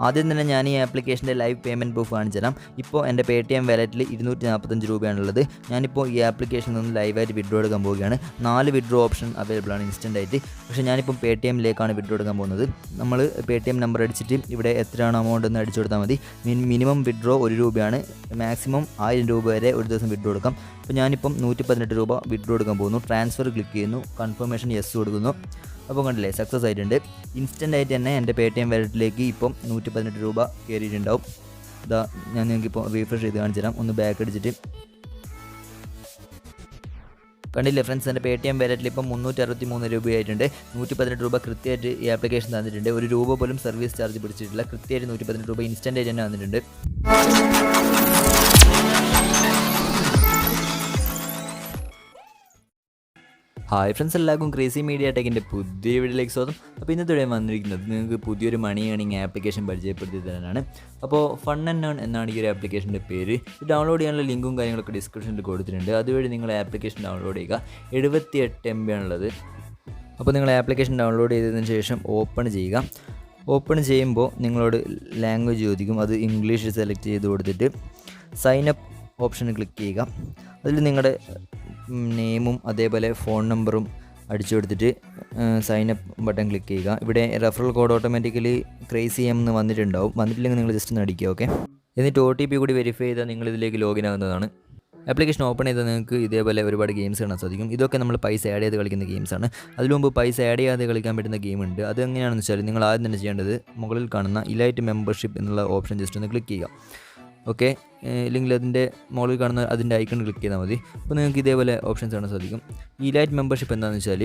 ആദ്യം തന്നെ ഞാൻ ഈ ആപ്ലിക്കേഷൻ്റെ ലൈവ് പേയ്മെൻറ്റ് പ്രൂഫ് കാണിച്ചു തരാം. ഇപ്പോൾ എൻ്റെ പേടിഎം വാലറ്റിൽ 245 രൂപയാണുള്ളത്. ഞാനിപ്പോൾ ഈ ആപ്ലിക്കേഷനിൽ നിന്ന് ലൈവായിട്ട് വിഡ്രോ എടുക്കാൻ പോവുകയാണ്. 4 വിഡ്രോ ഓപ്ഷൻ അവൈലബിൾ ആണ് ഇൻസ്റ്റൻ്റ് ആയിട്ട്. പക്ഷേ ഞാനിപ്പം പേടിഎമ്മിലേക്കാണ് വിഡ്രോ എടുക്കാൻ പോകുന്നത്. നമ്മൾ പേടിഎം നമ്പർ അടിച്ചിട്ട് ഇവിടെ എത്രയാണ് അമൗണ്ട് എന്ന് അടിച്ചു കൊടുത്താൽ മതി. മിനിമം വിഡ്രോ 1 രൂപയാണ്. മാക്സിമം 1000 രൂപ വരെ ഒരു ദിവസം വിഡ്രോ എടുക്കാം. അപ്പോൾ ഞാനിപ്പം 118 രൂപ വിഡ്രോ എടുക്കാൻ പോകുന്നു. ട്രാൻസ്ഫർ ക്ലിക്ക് ചെയ്യുന്നു, കൺഫർമേഷൻ യെസ് കൊടുക്കുന്നു. അപ്പോൾ കണ്ടില്ലേ, സക്സസ് ആയിട്ടുണ്ട്. ഇൻസ്റ്റൻ്റ് ആയിട്ട് തന്നെ എൻ്റെ പേടിഎം വാലറ്റിലേക്ക് ഇപ്പം 118 രൂപ കയറിയിട്ടുണ്ടാവും. ഇതാ ഞാൻ നിങ്ങൾക്കിപ്പോൾ റീഫ്രഷ് ചെയ്ത് കാണിച്ചു തരാം. ഒന്ന് ബാക്ക് അടിച്ചിട്ട് കണ്ടില്ലേ ഫ്രണ്ട്സ്, എൻ്റെ പേടിഎം വാലറ്റിൽ ഇപ്പം 363 രൂപയായിട്ടുണ്ട്. 118 രൂപ കൃത്യമായിട്ട് ഈ ആപ്ലിക്കേഷൻ തന്നിട്ടുണ്ട്. 1 രൂപ പോലും സർവീസ് ചാർജ് പിടിച്ചിട്ടില്ല. കൃത്യമായിട്ട് 118 രൂപ ഇൻസ്റ്റൻ്റ് ആയിട്ട് തന്നെ വന്നിട്ടുണ്ട്. ഹായ് ഫ്രണ്ട്സ്, എല്ലാവർക്കും ക്രേസി മീഡിയ ടെക്കിൻ്റെ പുതിയ വീഡിയോയിലേക്ക് സ്വാഗതം. അപ്പോൾ ഇന്നത്തെ വീഡിയോ വന്നിരിക്കുന്നത് നിങ്ങൾക്ക് പുതിയൊരു മണി ഏണിംഗ് ആപ്ലിക്കേഷൻ പരിചയപ്പെടുത്തി തരാനാണ്. അപ്പോൾ ഫൺ ആൻഡ് ഏൺ എന്നാണ് ഈ ഒരു ആപ്ലിക്കേഷൻ്റെ പേര്. ഇത് ഡൗൺലോഡ് ചെയ്യാനുള്ള ലിങ്കും കാര്യങ്ങളൊക്കെ ഡിസ്ക്രിപ്ഷനിൽ കൊടുത്തിട്ടുണ്ട്. അതുവഴി നിങ്ങൾ ആപ്ലിക്കേഷൻ ഡൗൺലോഡ് ചെയ്യുക. 78 MB ആണുള്ളത്. അപ്പോൾ നിങ്ങൾ ആപ്ലിക്കേഷൻ ഡൗൺലോഡ് ചെയ്തതിന് ശേഷം ഓപ്പൺ ചെയ്യുക. ഓപ്പൺ ചെയ്യുമ്പോൾ നിങ്ങളോട് ലാംഗ്വേജ് ചോദിക്കും. അത് ഇംഗ്ലീഷ് സെലക്ട് ചെയ്ത് കൊടുത്തിട്ട് സൈൻ അപ്പ് ഓപ്ഷന് ക്ലിക്ക് ചെയ്യുക. അതിൽ നിങ്ങളുടെ നെയിമും അതേപോലെ ഫോൺ നമ്പറും അടിച്ചു കൊടുത്തിട്ട് സൈൻ അപ്പ് ബട്ടൺ ക്ലിക്ക് ചെയ്യുക. ഇവിടെ റെഫറൽ കോഡ് ഓട്ടോമാറ്റിക്കലി ക്രേസി എന്ന് വന്നിട്ടുണ്ടാവും. വന്നിട്ടില്ലെങ്കിൽ നിങ്ങൾ ജസ്റ്റ് ഒന്ന് അടിക്കുക. ഓക്കെ, എന്നിട്ട് OTP കൂടി വെരിഫൈ ചെയ്താൽ നിങ്ങൾ ഇതിലേക്ക് ലോഗിൻ ആകുന്നതാണ്. ആപ്ലിക്കേഷൻ ഓപ്പൺ ചെയ്താൽ നിങ്ങൾക്ക് ഇതേപോലെ ഒരുപാട് ഗെയിംസ് കാണാൻ സാധിക്കും. ഇതൊക്കെ നമ്മൾ പൈസ ആഡ് ചെയ്ത് കളിക്കുന്ന ഗെയിംസാണ്. അതിനു മുമ്പ് പൈസ ആഡ് ചെയ്യാതെ കളിക്കാൻ പറ്റുന്ന ഗെയിമുണ്ട്. അത് എങ്ങനെയാണെന്ന് വെച്ചാൽ നിങ്ങൾ ആദ്യം തന്നെ ചെയ്യേണ്ടത് മുകളിൽ കാണുന്ന ഇലൈറ്റ് മെമ്പർഷിപ്പ് എന്നുള്ള ഓപ്ഷൻ ജസ്റ്റ് ഒന്ന് ക്ലിക്ക് ചെയ്യുക. ഓക്കെ, ഇല്ലെങ്കിൽ അതിൻ്റെ മുകളിൽ കാണുന്ന അതിൻ്റെ ഐക്കൺ ക്ലിക്ക് ചെയ്താൽ മതി. അപ്പോൾ നിങ്ങൾക്ക് ഇതേപോലെ ഓപ്ഷൻസ് കാണാൻ സാധിക്കും. ഈ ലൈറ്റ് മെമ്പർഷിപ്പ് എന്താണെന്ന് വെച്ചാൽ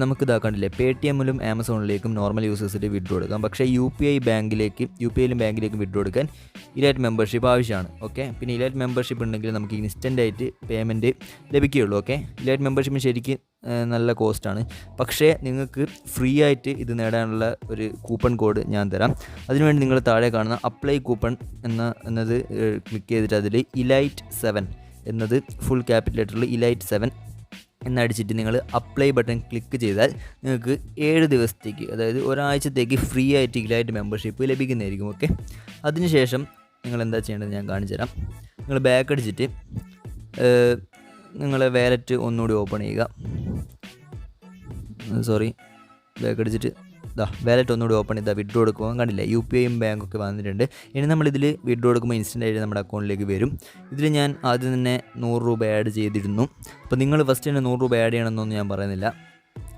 നമുക്ക് ഇതാക്കാണ്ടില്ലേ, പേടിഎമ്മിലും ആമസോണിലേക്കും നോർമൽ യൂസേഴ്സിൽ വിഡ്രോ എടുക്കാം. പക്ഷേ യുപിഐയിലും ബാങ്കിലേക്കും വിഡ്രോ എടുക്കാൻ ഇലൈറ്റ് മെമ്പർഷിപ്പ് ആവശ്യമാണ്. ഓക്കെ, പിന്നെ ഇലൈറ്റ് മെമ്പർഷിപ്പ് ഉണ്ടെങ്കിൽ നമുക്ക് ഇൻസ്റ്റൻ്റ് ആയിട്ട് പേയ്മെൻറ്റ് ലഭിക്കുകയുള്ളൂ. ഓക്കെ, ഇലൈറ്റ് മെമ്പർഷിപ്പിന് ശരിക്കും നല്ല കോസ്റ്റാണ്. പക്ഷേ നിങ്ങൾക്ക് ഫ്രീ ആയിട്ട് ഇത് നേടാനുള്ള ഒരു കൂപ്പൺ കോഡ് ഞാൻ തരാം. അതിനുവേണ്ടി നിങ്ങൾ താഴെ കാണുന്ന അപ്ലൈ കൂപ്പൺ എന്നത് ക്ലിക്ക് ചെയ്തിട്ട് അതിൽ ഇലൈറ്റ് 7 എന്നത് ഫുൾ ക്യാപിറ്റൽ ലെറ്ററിൽ ഇലൈറ്റ് 7 എന്നടിച്ചിട്ട് നിങ്ങൾ അപ്ലൈ ബട്ടൺ ക്ലിക്ക് ചെയ്താൽ നിങ്ങൾക്ക് 7 ദിവസത്തേക്ക്, അതായത് ഒരാഴ്ചത്തേക്ക് ഫ്രീ ആയിട്ട് ഇലൈറ്റ് മെമ്പർഷിപ്പ് ലഭിക്കുന്നതായിരിക്കും. ഓക്കെ, അതിനുശേഷം നിങ്ങൾ എന്താ ചെയ്യേണ്ടത് ഞാൻ കാണിച്ചു തരാം. നിങ്ങൾ ബാക്ക് അടിച്ചിട്ട് നിങ്ങളെ വാലറ്റ് ഒന്നുകൂടി ഓപ്പൺ ചെയ്യുക. ബാക്ക് അടിച്ചിട്ട് വാലറ്റ് ഒന്നുകൂടി ഓപ്പൺ ചെയ്താൽ വിഡ്രോ എടുക്കുമ്പോൾ കണ്ടില്ലേ, UPIയും ബാങ്കൊക്കെ വന്നിട്ടുണ്ട്. ഇനി നമ്മളിതിൽ വിഡ്രോ എടുക്കുമ്പോൾ ഇൻസ്റ്റൻ്റ് ആയിട്ട് നമ്മുടെ അക്കൗണ്ടിലേക്ക് വരും. ഇതിൽ ഞാൻ ആദ്യം തന്നെ 100 രൂപ ആഡ് ചെയ്തിരുന്നു. അപ്പോൾ നിങ്ങൾ ഫസ്റ്റ് തന്നെ 100 രൂപ ആഡ് ചെയ്യണമെന്നൊന്നും ഞാൻ പറയുന്നില്ല,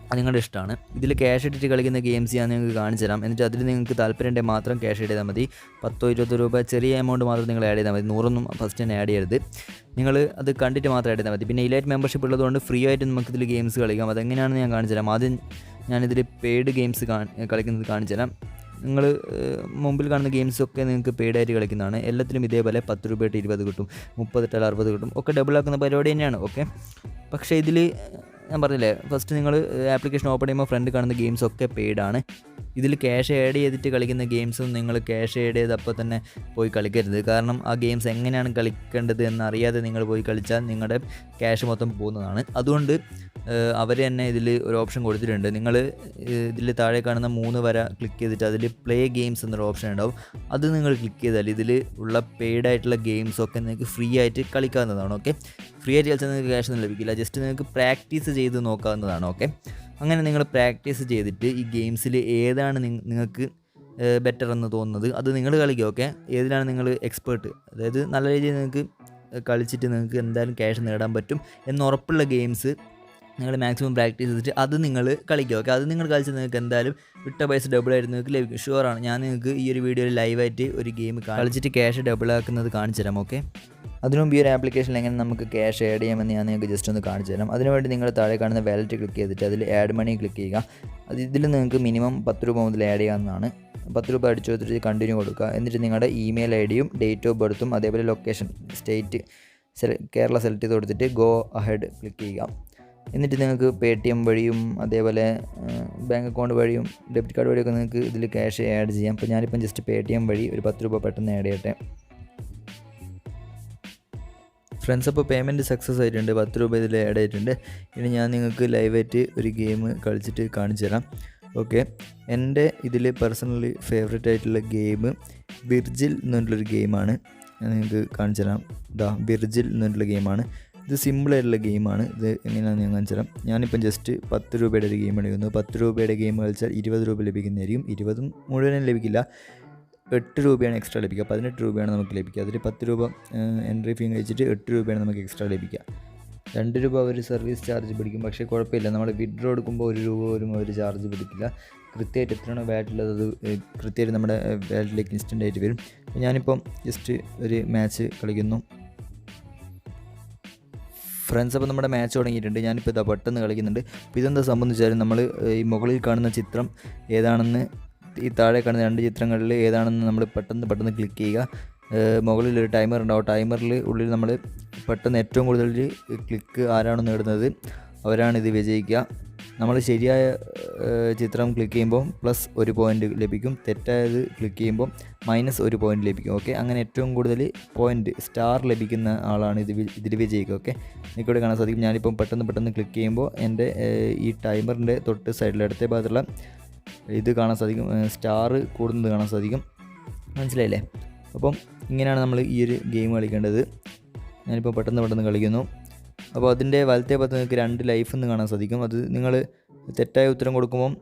അത് നിങ്ങളുടെ ഇഷ്ടമാണ്. ഇതിൽ ക്യാഷ് ഇട്ടിട്ട് കളിക്കുന്ന ഗെയിംസ് ഞാൻ നിങ്ങൾക്ക് കാണിച്ചു തരാം. എന്നിട്ട് അതിൽ നിങ്ങൾക്ക് താല്പര്യമുണ്ടെങ്കിൽ മാത്രം ക്യാഷ് ഇട്ട് ചെയ്താൽ മതി. 10-20 രൂപ ചെറിയ എമൗണ്ട് മാത്രം നിങ്ങൾ ആഡ് ചെയ്താൽ മതി. 100 ഫസ്റ്റ് തന്നെ ആഡ് ചെയ്യരുത്. നിങ്ങൾ അത് കണ്ടിട്ട് മാത്രം ആഡ് ചെയ്താൽ മതി. പിന്നെ ഇലൈറ്റ് മെമ്പർഷിപ്പ് ഉള്ളതുകൊണ്ട് ഫ്രീ ആയിട്ട് നമുക്കിതിൽ ഗെയിംസ് കളിക്കാം. അതെങ്ങനെയാണെന്ന് ഞാൻ കാണിച്ചു തരാം. ആദ്യം ഞാനിതിൽ പെയ്ഡ് ഗെയിംസ് കളിക്കുന്നത് കാണിച്ചു തരാം. നിങ്ങൾ മുമ്പിൽ കാണുന്ന ഗെയിംസൊക്കെ നിങ്ങൾക്ക് പെയ്ഡായിട്ട് കളിക്കുന്നതാണ്. എല്ലാത്തിലും ഇതേപോലെ 10 രൂപ ഇട്ട് 20 കിട്ടും, 30 ഇട്ടാൽ 60 കിട്ടും. ഒക്കെ ഡബിൾ ആക്കുന്ന പരിപാടി തന്നെയാണ്. ഓക്കെ, പക്ഷേ ഇതിൽ ഞാൻ പറഞ്ഞില്ലേ, ഫസ്റ്റ് നിങ്ങൾ ആപ്ലിക്കേഷൻ ഓപ്പൺ ചെയ്യുമ്പോൾ ഫ്രണ്ട് കാണുന്ന ഗെയിംസൊക്കെ പെയ്ഡാണ്. ഇതിൽ ക്യാഷ് ആഡ് ചെയ്തിട്ട് കളിക്കുന്ന ഗെയിംസും നിങ്ങൾ ക്യാഷ് ആഡ് ചെയ്ത് അപ്പോൾ തന്നെ പോയി കളിക്കരുത്. കാരണം ആ ഗെയിംസ് എങ്ങനെയാണ് കളിക്കേണ്ടത് എന്നറിയാതെ നിങ്ങൾ പോയി കളിച്ചാൽ നിങ്ങളുടെ ക്യാഷ് മൊത്തം പോകുന്നതാണ്. അതുകൊണ്ട് അവർ തന്നെ ഇതിൽ ഒരു ഓപ്ഷൻ കൊടുത്തിട്ടുണ്ട്. നിങ്ങൾ ഇതിൽ താഴെ കാണുന്ന 3 വര ക്ലിക്ക് ചെയ്തിട്ട് അതിൽ പ്ലേ ഗെയിംസ് എന്നൊരു ഓപ്ഷൻ ഉണ്ടാവും. അത് നിങ്ങൾ ക്ലിക്ക് ചെയ്താൽ ഇതിൽ ഉള്ള പെയ്ഡായിട്ടുള്ള ഗെയിംസൊക്കെ നിങ്ങൾക്ക് ഫ്രീ ആയിട്ട് കളിക്കാവുന്നതാണ്. ഓക്കെ, ഫ്രീ ആയിട്ട് കളിച്ചാൽ നിങ്ങൾക്ക് ക്യാഷ് ഒന്നും ലഭിക്കില്ല, ജസ്റ്റ് നിങ്ങൾക്ക് പ്രാക്ടീസ് ചെയ്ത് നോക്കാവുന്നതാണ്. ഓക്കെ, അങ്ങനെ നിങ്ങൾ പ്രാക്ടീസ് ചെയ്തിട്ട് ഈ ഗെയിംസിൽ ഏതാണ് നിങ്ങൾക്ക് ബെറ്റർ എന്ന് തോന്നുന്നത് അത് നിങ്ങൾ കളിക്കുക. ഓക്കെ, ഏതിലാണ് നിങ്ങൾ എക്സ്പേർട്ട്, അതായത് നല്ല രീതിയിൽ നിങ്ങൾക്ക് കളിച്ചിട്ട് നിങ്ങൾക്ക് എന്തായാലും ക്യാഷ് നേടാൻ പറ്റും എന്നുറപ്പുള്ള ഗെയിംസ് നിങ്ങൾ മാക്സിമം പ്രാക്ടീസ് ചെയ്തിട്ട് അത് നിങ്ങൾ കളിക്കുക. ഓക്കെ, അത് നിങ്ങൾ കളിച്ച് നിങ്ങൾക്ക് എന്തായാലും വിട്ട പൈസ ഡബിളായിട്ട് നിങ്ങൾക്ക് ലഭിക്കും. ഷുവറാണ്. ഞാൻ നിങ്ങൾക്ക് ഈ ഒരു വീഡിയോയിൽ ലൈവായിട്ട് ഒരു ഗെയിം കളിച്ചിട്ട് ക്യാഷ് ഡബിളാക്കുന്നത് കാണിച്ചു തരാം. ഓക്കെ, അതിനുമുമ്പ് ഈ ഒരു ആപ്ലിക്കേഷനിൽ എങ്ങനെ നമുക്ക് ക്യാഷ് ആഡ് ചെയ്യാമെന്ന് ഞാൻ നിങ്ങൾക്ക് ജസ്റ്റ് ഒന്ന് കാണിച്ചു തരാം. അതിനുവേണ്ടി നിങ്ങൾ താഴെ കാണുന്ന വാലറ്റ് ക്ലിക്ക് ചെയ്തിട്ട് അതിൽ ആഡ് മണി ക്ലിക്ക് ചെയ്യുക. ഇതിൽ നിങ്ങൾക്ക് മിനിമം 10 രൂപ മുതൽ ആഡ് ചെയ്യാവുന്നതാണ്. 10 രൂപ അടിച്ചു കൊടുത്തിട്ട് കണ്ടിന്യൂ കൊടുക്കുക. എന്നിട്ട് നിങ്ങളുടെ ഇമെയിൽ ID-യും ഡേറ്റ് ഓഫ് ബർത്തും അതേപോലെ ലൊക്കേഷൻ സ്റ്റേറ്റ് കേരള സെലക്ട് ചെയ്ത് കൊടുത്തിട്ട് ഗോ അഹെഡ് ക്ലിക്ക് ചെയ്യുക. എന്നിട്ട് നിങ്ങൾക്ക് പേടിഎം വഴിയും അതേപോലെ ബാങ്ക് അക്കൗണ്ട് വഴിയും ഡെബിറ്റ് കാർഡ് വഴിയൊക്കെ നിങ്ങൾക്ക് ഇതിൽ ക്യാഷ് ആഡ് ചെയ്യാം. അപ്പോൾ ഞാനിപ്പം ജസ്റ്റ് പേടിഎം വഴി ഒരു 10 രൂപ പെട്ടെന്ന് ആഡ് ചെയ്യട്ടെ. ഫ്രണ്ട്സ്, അപ്പോൾ പേയ്മെൻറ്റ് സക്സസ് ആയിട്ടുണ്ട്. 10 രൂപ ഇതിൽ ആഡ് ആയിട്ടുണ്ട്. ഇനി ഞാൻ നിങ്ങൾക്ക് ലൈവായിട്ട് ഒരു ഗെയിം കളിച്ചിട്ട് കാണിച്ചു തരാം. ഓക്കെ, എൻ്റെ ഇതിൽ പേഴ്സണലി ഫേവറേറ്റ് ആയിട്ടുള്ള ഗെയിം വിർജിൽ എന്നുള്ളൊരു ഗെയിമാണ്. ഞാൻ നിങ്ങൾക്ക് കാണിച്ചു തരാം. വിർജിൽ എന്നുള്ള ഗെയിമാണ്. ഇത് സിമ്പിളായിട്ടുള്ള ഗെയിമാണ്. ഇത് എങ്ങനെയാണെന്ന് ഞാൻ കാണിച്ചു തരാം. ഞാനിപ്പം ജസ്റ്റ് 10 രൂപയുടെ ഒരു ഗെയിം എടുക്കുന്നു. 10 രൂപയുടെ ഗെയിം കളിച്ചാൽ 20 രൂപ ലഭിക്കുന്നതായിരിക്കും. 20 മുഴുവനും ലഭിക്കില്ല, 8 രൂപയാണ് എക്സ്ട്രാ ലഭിക്കുക. 18 രൂപയാണ് നമുക്ക് ലഭിക്കുക. അതിൽ 10 രൂപ എൻട്രി ഫീ കഴിച്ചിട്ട് 8 രൂപയാണ് നമുക്ക് എക്സ്ട്രാ ലഭിക്കുക. 2 രൂപ അവർ സർവീസ് ചാർജ് പിടിക്കും. പക്ഷേ കുഴപ്പമില്ല, നമ്മൾ വിഡ്രോ എടുക്കുമ്പോൾ 1 രൂപ പോലും അവർ ചാർജ് പിടിക്കില്ല. കൃത്യമായിട്ട് എത്രയാണോ വാലറ്റുള്ളത് അത് കൃത്യമായിട്ട് നമ്മുടെ വാലറ്റിലേക്ക് ഇൻസ്റ്റൻ്റ് ആയിട്ട് വരും. ഞാനിപ്പം ജസ്റ്റ് ഒരു മാച്ച് കളിക്കുന്നു ഫ്രണ്ട്സ്. അപ്പോൾ നമ്മുടെ മാച്ച് തുടങ്ങിയിട്ടുണ്ട്. ഞാനിപ്പോൾ ഇതാ പെട്ടെന്ന് കളിക്കുന്നുണ്ട്. അപ്പോൾ ഇതെന്താ സംബന്ധിച്ചാലും നമ്മൾ ഈ മുകളിൽ കാണുന്ന ചിത്രം ഏതാണെന്ന്, ഈ താഴെ കാണുന്ന 2 ചിത്രങ്ങളിൽ ഏതാണെന്ന് നമ്മൾ പെട്ടെന്ന് ക്ലിക്ക് ചെയ്യുക. മുകളിലൊരു ടൈമർ ഉണ്ടാവും. ടൈമറിൽ ഉള്ളിൽ നമ്മൾ പെട്ടെന്ന് ഏറ്റവും കൂടുതൽ ക്ലിക്ക് ആരാണ് നേടുന്നത് അവരാണ് ഇത് വിജയിക്കുക. നമ്മൾ ശരിയായ ചിത്രം ക്ലിക്ക് ചെയ്യുമ്പോൾ +1 പോയിൻ്റ് ലഭിക്കും. തെറ്റായത് ക്ലിക്ക് ചെയ്യുമ്പോൾ -1 പോയിൻ്റ് ലഭിക്കും. ഓക്കെ, അങ്ങനെ ഏറ്റവും കൂടുതൽ പോയിൻ്റ് സ്റ്റാർ ലഭിക്കുന്ന ആളാണ് ഇതിൽ വിജയിക്കുക. ഓക്കെ, എനിക്കിവിടെ കാണാൻ സാധിക്കും. ഞാനിപ്പം പെട്ടെന്ന് ക്ലിക്ക് ചെയ്യുമ്പോൾ എൻ്റെ ഈ ടൈമറിൻ്റെ തൊട്ട് സൈഡിൽ ഇടത്തെ ഭാഗത്തുള്ള ഇത് കാണാൻ സാധിക്കും, സ്റ്റാർ കൂടുന്നത് കാണാൻ സാധിക്കും. മനസ്സിലായില്ലേ? അപ്പം ഇങ്ങനെയാണ് നമ്മൾ ഈ ഒരു ഗെയിം കളിക്കേണ്ടത്. ഞാനിപ്പോൾ പെട്ടെന്ന് കളിക്കുന്നു. അപ്പോൾ അതിൻ്റെ വലത്തെ ഭാഗത്ത് നിങ്ങൾക്ക് 2 ലൈഫ് എന്ന് കാണാൻ സാധിക്കും. അത് നിങ്ങൾ തെറ്റായ ഉത്തരം കൊടുക്കുമ്പം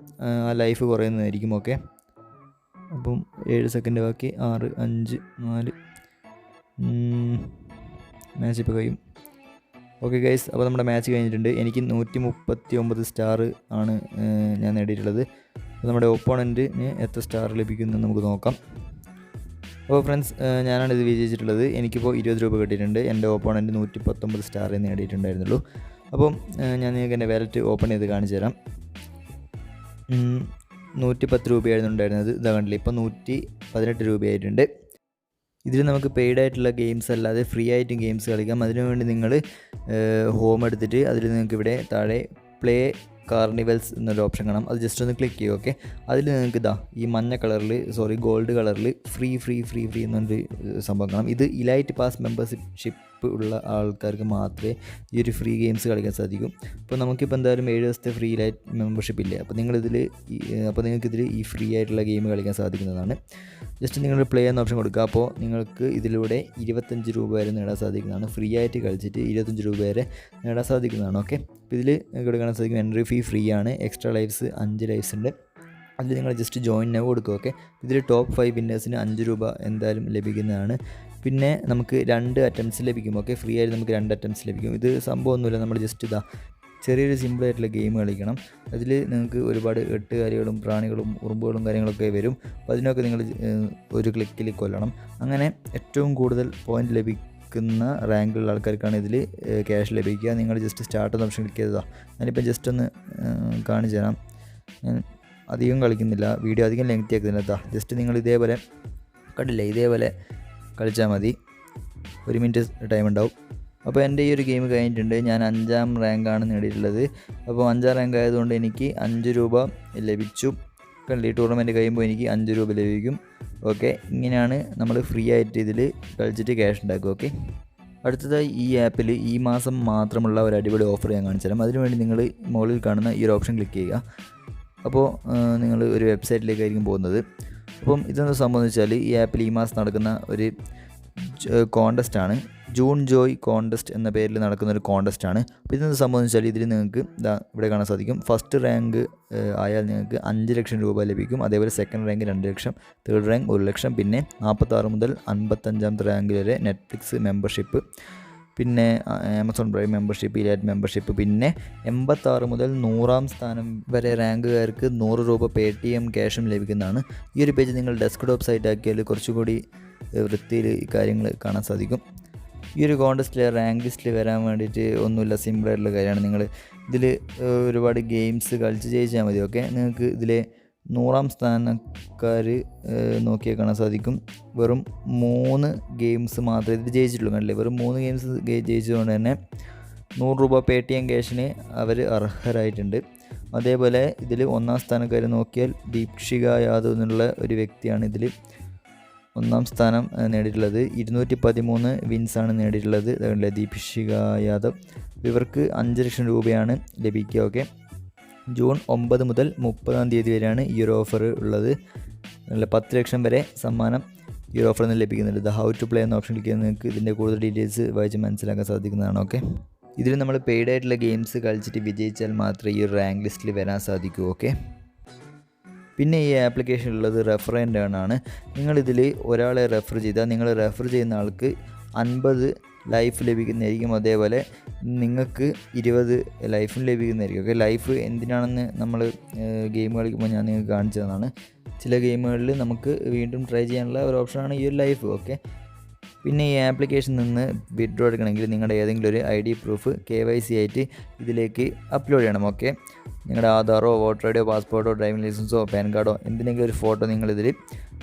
ആ ലൈഫ് കുറയുന്നതായിരിക്കും. ഓക്കെ, അപ്പം 7 സെക്കൻഡ് ബാക്കി. 6, 5, 4 മാച്ച് ഇപ്പോൾ കഴിയും. ഓക്കെ ഗൈസ്, അപ്പോൾ നമ്മുടെ മാച്ച് കഴിഞ്ഞിട്ടുണ്ട്. എനിക്ക് 139 സ്റ്റാർ ആണ് ഞാൻ നേടിയിട്ടുള്ളത്. അപ്പോൾ നമ്മുടെ ഓപ്പോണൻറ്റിന് എത്ര സ്റ്റാർ ലഭിക്കുമെന്ന് നമുക്ക് നോക്കാം. അപ്പോൾ ഫ്രണ്ട്സ്, ഞാനാണ് ഇത് വിജയിച്ചിട്ടുള്ളത്. എനിക്കിപ്പോൾ 20 രൂപ കിട്ടിയിട്ടുണ്ട്. എൻ്റെ ഓപ്പോണൻറ്റ് 119 സ്റ്റാർ നേടിയിട്ടുണ്ടായിരുന്നുള്ളൂ. അപ്പം ഞാൻ നിങ്ങൾക്ക് എൻ്റെ വാലറ്റ് ഓപ്പൺ ചെയ്ത് കാണിച്ചു തരാം. 110 രൂപയായിരുന്നു ഉണ്ടായിരുന്നത്. ഇതാ കണ്ടില്ല, ഇപ്പോൾ 118 രൂപയായിട്ടുണ്ട്. ഇതിൽ നമുക്ക് പെയ്ഡ് ആയിട്ടുള്ള ഗെയിംസ് അല്ലാതെ ഫ്രീ ആയിട്ടും ഗെയിംസ് കളിക്കാം. അതിനുവേണ്ടി നിങ്ങൾ ഹോം എടുത്തിട്ട് അതിൽ നിങ്ങൾക്ക് ഇവിടെ താഴെ പ്ലേ കാർണിവൽസ് എന്നൊരു ഓപ്ഷൻ കാണാം. അത് ജസ്റ്റ് ഒന്ന് ക്ലിക്ക് ചെയ്യുക. ഓക്കെ, അതിൽ നിങ്ങൾക്ക് ഈ മഞ്ഞ കളറിൽ ഗോൾഡ് കളറിൽ ഫ്രീ എന്നൊരു സംഭവം കാണാം. ഇത് ഇലൈറ്റ് പാസ് മെമ്പർഷിപ്പ് ഉള്ള ആൾക്കാർക്ക് മാത്രമേ ഈ ഒരു ഫ്രീ ഗെയിംസ് കളിക്കാൻ സാധിക്കും. അപ്പോൾ നമുക്കിപ്പോൾ എന്തായാലും 7 ദിവസത്തെ ഫ്രീ ഇലൈറ്റ് മെമ്പർഷിപ്പ് ഇല്ലേ. അപ്പോൾ നിങ്ങൾക്കിതിൽ ഈ ഫ്രീ ആയിട്ടുള്ള ഗെയിം കളിക്കാൻ സാധിക്കുന്നതാണ്. ജസ്റ്റ് നിങ്ങൾ പ്ലേ എന്ന ഓപ്ഷൻ കൊടുക്കുക. അപ്പോൾ നിങ്ങൾക്ക് ഇതിലൂടെ 25 രൂപ വരെ നേടാൻ സാധിക്കുന്നതാണ്. ഫ്രീ ആയിട്ട് കളിച്ചിട്ട് 25 രൂപ വരെ നേടാൻ സാധിക്കുന്നതാണ്. ഓക്കെ, അപ്പോൾ ഇതിൽ നിങ്ങൾക്ക് കാണാൻ സാധിക്കും എൻട്രി ഫീ ഫ്രീ ആണ്. എക്സ്ട്രാ ലൈഫ്സ് 5 ലൈഫ്സ് ഉണ്ട്. അതിൽ നിങ്ങൾ ജസ്റ്റ് ജോയിൻ നൗ കൊടുക്കുക. ഓക്കെ, ഇതിൽ ടോപ്പ് 5 വിന്നേഴ്സിന് 5 രൂപ എന്തായാലും ലഭിക്കുന്നതാണ്. പിന്നെ നമുക്ക് 2 അറ്റംപ്റ്റ്സ് ലഭിക്കും. ഓക്കെ, ഫ്രീ ആയിട്ട് നമുക്ക് 2 അറ്റംപ്റ്റ്സ് ലഭിക്കും. ഇത് സംഭവമൊന്നുമില്ല, നമ്മൾ ജസ്റ്റ് ചെറിയൊരു സിമ്പിളായിട്ടുള്ള ഗെയിം കളിക്കണം. അതിൽ നിങ്ങൾക്ക് ഒരുപാട് എട്ടുകാലികളും പ്രാണികളും ഉറുമ്പുകളും കാര്യങ്ങളൊക്കെ വരും. അപ്പോൾ അതിനൊക്കെ നിങ്ങൾ ഒരു ക്ലിക്കിൽ കൊല്ലണം. അങ്ങനെ ഏറ്റവും കൂടുതൽ പോയിൻ്റ് ലഭിക്കുന്ന റാങ്കിലുള്ള ആൾക്കാർക്കാണ് ഇതിൽ ക്യാഷ് ലഭിക്കുക. നിങ്ങൾ ജസ്റ്റ് സ്റ്റാർട്ട് എന്ന ഓപ്ഷൻ ക്ലിക്ക് ചെയ്തതാണ്. ഞാനിപ്പോൾ ജസ്റ്റ് ഒന്ന് കാണിച്ചു തരാം. ഞാൻ അധികം കളിക്കുന്നില്ല, വീഡിയോ അധികം ലെങ്തി ആക്കുന്നില്ല. ജസ്റ്റ് നിങ്ങൾ ഇതേപോലെ കണ്ടില്ലേ, ഇതേപോലെ കളിച്ചാൽ മതി. 1 മിനിറ്റ് ടൈം ഉണ്ടാവും. അപ്പോൾ എൻ്റെ ഈ ഒരു ഗെയിം കഴിഞ്ഞിട്ടുണ്ട്. ഞാൻ 5ാം റാങ്കാണ് നേടിയിട്ടുള്ളത്. അപ്പോൾ 5ാം റാങ്ക് ആയതുകൊണ്ട് എനിക്ക് 5 രൂപ ലഭിച്ചു. കണ്ടില്ലേ, ഈ ടൂർണമെൻറ്റ് കഴിയുമ്പോൾ എനിക്ക് 5 രൂപ ലഭിക്കും. ഓക്കെ, ഇങ്ങനെയാണ് നമ്മൾ ഫ്രീ ആയിട്ട് ഇതിൽ കളിച്ചിട്ട് ക്യാഷ് ഉണ്ടാക്കുക. ഓക്കെ, അടുത്തതായി ഈ ആപ്പിൽ ഈ മാസം മാത്രമുള്ള ഒരു അടിപൊളി ഓഫർ ഞാൻ കാണിച്ചു തരാം. അതിനുവേണ്ടി നിങ്ങൾ മുകളിൽ കാണുന്ന ഈ ഒരു ഓപ്ഷൻ ക്ലിക്ക് ചെയ്യുക. അപ്പോൾ നിങ്ങൾ ഒരു വെബ്സൈറ്റിലേക്കായിരിക്കും പോകുന്നത്. അപ്പം ഇതെന്ന് സംബന്ധിച്ചാൽ ഈ ആപ്പിൽ ഈ മാസം നടക്കുന്ന ഒരു കോൺടെസ്റ്റാണ്. ജൂൺ ജോയ് കോൺടെസ്റ്റ് എന്ന പേരിൽ നടക്കുന്ന ഒരു കോൺടെസ്റ്റാണ്. അപ്പോൾ ഇതെന്ന് സംബന്ധിച്ചാൽ ഇതിൽ നിങ്ങൾക്ക് ഇവിടെ കാണാൻ സാധിക്കും. ഫസ്റ്റ് റാങ്ക് ആയാൽ നിങ്ങൾക്ക് 5 ലക്ഷം രൂപ ലഭിക്കും. അതേപോലെ സെക്കൻഡ് റാങ്ക് 2 ലക്ഷം, തേർഡ് റാങ്ക് 1 ലക്ഷം, പിന്നെ 46 മുതൽ 55ാമത്തെ റാങ്ക് വരെ നെറ്റ്ഫ്ലിക്സ് മെമ്പർഷിപ്പ്, പിന്നെ Amazon prime membership, elite membership, പിന്നെ 86 മുതൽ 100ാം സ്ഥാനം വരെ റാങ്കുകാർക്ക് 100 രൂപ Paytm ക്യാഷും ലഭിക്കുന്നതാണ്. ഈ ഒരു പേജ് നിങ്ങൾ ഡെസ്ക്ടോപ്പ് സൈറ്റ് ആക്കിയാൽ കുറച്ചുകൂടി വൃത്തിയിൽ ഈ കാര്യങ്ങൾ കാണാൻ സാധിക്കും. ഈ ഒരു കോൺടെസ്റ്റിൽ റാങ്ക് ലിസ്റ്റിൽ വരാൻ വേണ്ടിയിട്ട് ഒന്നുമില്ല, സിമ്പിളായിട്ടുള്ള കാര്യമാണ്. നിങ്ങൾ ഇതിൽ ഒരുപാട് ഗെയിംസ് കളിച്ച് ജയിച്ചാൽ മതി. ഓക്കെ, നിങ്ങൾക്ക് ഇതിൽ 100ാം സ്ഥാനക്കാർ നോക്കിയാൽ കാണാൻ സാധിക്കും. വെറും 3 ഗെയിംസ് മാത്രമേ ഇത് ജയിച്ചിട്ടുള്ളൂ. കണ്ടില്ലേ, വെറും 3 ഗെയിംസ് ജയിച്ചതുകൊണ്ട് തന്നെ 100 രൂപ Paytm ക്യാഷിന് അവർ അർഹരായിട്ടുണ്ട്. അതേപോലെ ഇതിൽ 1ാം സ്ഥാനക്കാർ നോക്കിയാൽ ദീപ്ഷിക യാദവ് എന്നുള്ള ഒരു വ്യക്തിയാണ് ഇതിൽ 1ാം സ്ഥാനം നേടിയിട്ടുള്ളത്. 213 വിൻസാണ് നേടിയിട്ടുള്ളത്. അതുകൊണ്ട് ദീപ്ഷിക യാദവ്, ഇവർക്ക് 5 ലക്ഷം രൂപയാണ് ലഭിക്കുക. ഓക്കെ, ജൂൺ 9 മുതൽ 30-ാം തീയതി വരെയാണ് ഈ ഒരു ഓഫർ ഉള്ളത്. 10 ലക്ഷം വരെ സമ്മാനം ഈ ഒരു ഓഫറിൽ നിന്ന് ലഭിക്കുന്നുണ്ട്. ഇത് ഹൗ ടു പ്ലേ എന്ന ഓപ്ഷൻ ക്ലിക്ക് ചെയ്ത് നിങ്ങൾക്ക് ഇതിൻ്റെ കൂടുതൽ ഡീറ്റെയിൽസ് വായിച്ച് മനസ്സിലാക്കാൻ സാധിക്കുന്നതാണ്. ഓക്കെ, ഇതിൽ നമ്മൾ പെയ്ഡ് ആയിട്ടുള്ള ഗെയിംസ് കളിച്ചിട്ട് വിജയിച്ചാൽ മാത്രമേ ഈ ഒരു റാങ്ക് ലിസ്റ്റിൽ വരാൻ സാധിക്കൂ. ഓക്കെ, പിന്നെ ഈ ആപ്ലിക്കേഷൻ ഉള്ളത് റെഫർ ആൻഡ് ഏൺ ആണ്. നിങ്ങളിതിൽ ഒരാളെ റെഫർ ചെയ്താൽ നിങ്ങൾ റെഫർ ചെയ്യുന്ന ആൾക്ക് 50 ലൈഫ് ലഭിക്കുന്നതായിരിക്കും. അതേപോലെ നിങ്ങൾക്ക് 20 ലൈഫും ലഭിക്കുന്നതായിരിക്കും. ഓക്കെ, ലൈഫ് എന്തിനാണെന്ന് നമ്മൾ ഗെയിം കളിക്കുമ്പോൾ ഞാൻ നിങ്ങൾക്ക് കാണിച്ചു തന്നതാണ്. ചില ഗെയിമുകളിൽ നമുക്ക് വീണ്ടും ട്രൈ ചെയ്യാനുള്ള ഒരു ഓപ്ഷനാണ് ഈ ഒരു ലൈഫ്. ഓക്കെ, പിന്നെ ഈ ആപ്ലിക്കേഷനിൽ നിന്ന് വിഡ്രോ എടുക്കണമെങ്കിൽ നിങ്ങളുടെ ഏതെങ്കിലും ഒരു ID പ്രൂഫ് KYC ആയിട്ട് ഇതിലേക്ക് അപ്ലോഡ് ചെയ്യണം. ഓക്കെ, നിങ്ങളുടെ ആധാറോ വോട്ടർ ഐഡിയോ പാസ്പോർട്ടോ ഡ്രൈവിംഗ് ലൈസൻസോ പാൻ കാർഡോ എന്തിനെങ്കിലും ഒരു ഫോട്ടോ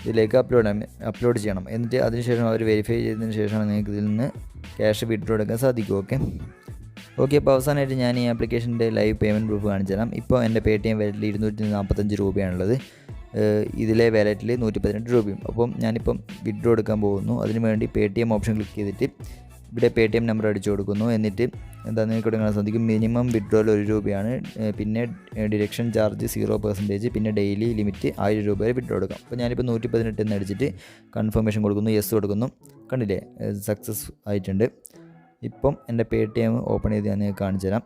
ഇതിലേക്ക് അപ്ലോഡ് ചെയ്യണം. എന്നിട്ട് അതിനുശേഷം അവർ വെരിഫൈ ചെയ്തതിന് ശേഷമാണ് നിങ്ങൾക്ക് ഇതിൽ നിന്ന് ക്യാഷ് വിഡ്രോ എടുക്കാൻ സാധിക്കും. ഓക്കെ, അപ്പോൾ അവസാനമായിട്ട് ഞാൻ ഈ ആപ്ലിക്കേഷൻ്റെ ലൈവ് പേയ്മെൻറ്റ് പ്രൂഫ് കാണിച്ചു തരാം. ഇപ്പോൾ എൻ്റെ Paytm വാലറ്റിൽ 245 രൂപയാണുള്ളത്. ഇതിലെ വാലറ്റിൽ 118 രൂപയും. അപ്പം ഞാനിപ്പം വിഡ്രോ എടുക്കാൻ പോകുന്നു. അതിന് വേണ്ടി Paytm ഓപ്ഷൻ ക്ലിക്ക് ചെയ്തിട്ട് ഇവിടെ Paytm നമ്പർ അടിച്ചു കൊടുക്കുന്നു. എന്നിട്ട് എന്താണെന്ന് നിങ്ങൾക്ക് കാണാൻ സാധിക്കും. മിനിമം വിഡ്രോയിൽ 1 രൂപയാണ്. പിന്നെ ഡിഡക്ഷൻ ചാർജ് 0%. പിന്നെ ഡെയിലി ലിമിറ്റ് 1000 രൂപ വരെ വിഡ്രോ എടുക്കാം. അപ്പോൾ ഞാനിപ്പോൾ 118 എന്ന് അടിച്ചിട്ട് കൺഫർമേഷൻ കൊടുക്കുന്നു, യെസ് കൊടുക്കുന്നു. കണ്ടില്ലേ, സക്സസ് ആയിട്ടുണ്ട്. ഇപ്പം എൻ്റെ Paytm ഓപ്പൺ ചെയ്ത് ഞാൻ നിങ്ങൾക്ക് കാണിച്ചു തരാം.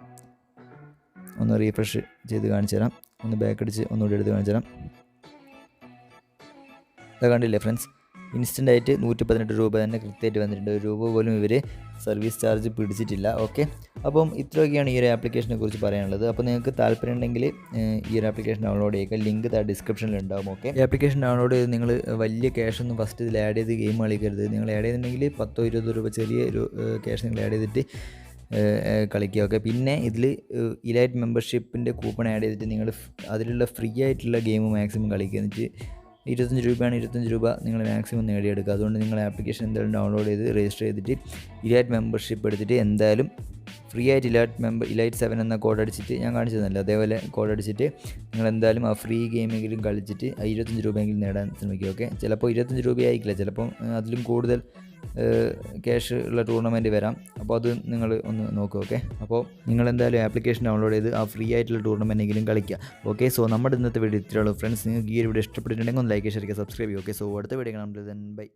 ഒന്ന് റീഫ്രഷ് ചെയ്ത് കാണിച്ചു തരാം. ഒന്ന് ബാക്ക് അടിച്ച് ഒന്നുകൂടി എടുത്ത് കാണിച്ചു തരാം. അത് കണ്ടില്ലേ ഫ്രണ്ട്സ്, ഇൻസ്റ്റൻ്റ് ആയിട്ട് 118 രൂപ തന്നെ കൃത്യമായിട്ട് വന്നിട്ടുണ്ട്. 1 രൂപ പോലും ഇവർ സർവീസ് ചാർജ് പിടിച്ചിട്ടില്ല. ഓക്കെ, അപ്പം ഇത്രയൊക്കെയാണ് ഈ ഒരു ആപ്ലിക്കേഷനെ കുറിച്ച് പറയാനുള്ളത്. അപ്പോൾ നിങ്ങൾക്ക് താല്പര്യം ഉണ്ടെങ്കിൽ ഈ ഒരു ആപ്ലിക്കേഷൻ ഡൗൺലോഡ് ചെയ്യുക. ലിങ്ക് ഡിസ്ക്രിപ്ഷനിൽ ഉണ്ടാവും. ഓക്കെ, ഈ ആപ്ലിക്കേഷൻ ഡൗൺലോഡ് ചെയ്ത് നിങ്ങൾ വലിയ ക്യാഷൊന്നും ഫസ്റ്റ് ഇതിൽ ആഡ് ചെയ്ത് ഗെയിം കളിക്കരുത്. നിങ്ങൾ ആഡ് ചെയ്തിട്ടുണ്ടെങ്കിൽ 10-20 രൂപ ചെറിയൊരു ക്യാഷ് നിങ്ങൾ ആഡ് ചെയ്തിട്ട് കളിക്കുക. ഓക്കെ, പിന്നെ ഇതിൽ ഇലൈറ്റ് മെമ്പർഷിപ്പിൻ്റെ കൂപ്പൺ ആഡ് ചെയ്തിട്ട് നിങ്ങൾ അതിലുള്ള ഫ്രീ ആയിട്ടുള്ള ഗെയിം മാക്സിമം കളിക്കുക. എന്നിട്ട് 25 രൂപയാണ്, 25 രൂപ നിങ്ങൾ മാക്സിമം നേടിയെടുക്കുക. അതുകൊണ്ട് നിങ്ങൾ ആപ്ലിക്കേഷൻ എന്തായാലും ഡൗൺലോഡ് ചെയ്ത് രജിസ്റ്റർ ചെയ്തിട്ട് ഇലൈറ്റ് മെമ്പർഷിപ്പ് എടുത്തിട്ട് എന്തായാലും ഫ്രീ ആയിട്ട് ഇലൈറ്റ് 7 എന്ന കോഡ് അടിച്ചിട്ട് ഞാൻ കാണിച്ചു തന്നല്ലോ, അതേപോലെ കോഡ് അടിച്ചിട്ട് നിങ്ങൾ എന്തായാലും ആ ഫ്രീ ഗെയിമെങ്കിലും കളിച്ചിട്ട് 25 രൂപയെങ്കിലും നേടാൻ ശ്രമിക്കുക. ഓക്കെ, ചിലപ്പോൾ 25 രൂപയായിരിക്കില്ല, ചിലപ്പം അതിലും കൂടുതൽ ക്യാഷ് ഉള്ള ടൂർണമെൻറ്റ് വരാം. അപ്പോൾ അത് നിങ്ങൾ ഒന്ന് നോക്കുക. ഓക്കെ, അപ്പോൾ നിങ്ങൾ എന്തായാലും ആപ്ലിക്കേഷൻ ഡൗൺലോഡ് ചെയ്ത് ആ ഫ്രീ ആയിട്ടുള്ള ടൂർണമെൻറ്റെങ്കിലും കളിക്കുക. ഓക്കെ, സോ നമ്മുടെ ഇന്നത്തെ വീഡിയോ ഇത്രയുള്ളൂ ഫ്രണ്ട്സ്. നിങ്ങൾക്ക് ഈ ഒരു വീഡിയോ ഇഷ്ടപ്പെട്ടിട്ടുണ്ടെങ്കിൽ ഒന്ന് ലൈക്ക് ഷെയർ ചെയ്യുക, സബ്സ്ക്രൈബ് ചെയ്യുക. ഓക്കെ, സോ അടുത്ത വീഡിയോ കാണാം. ബൈ.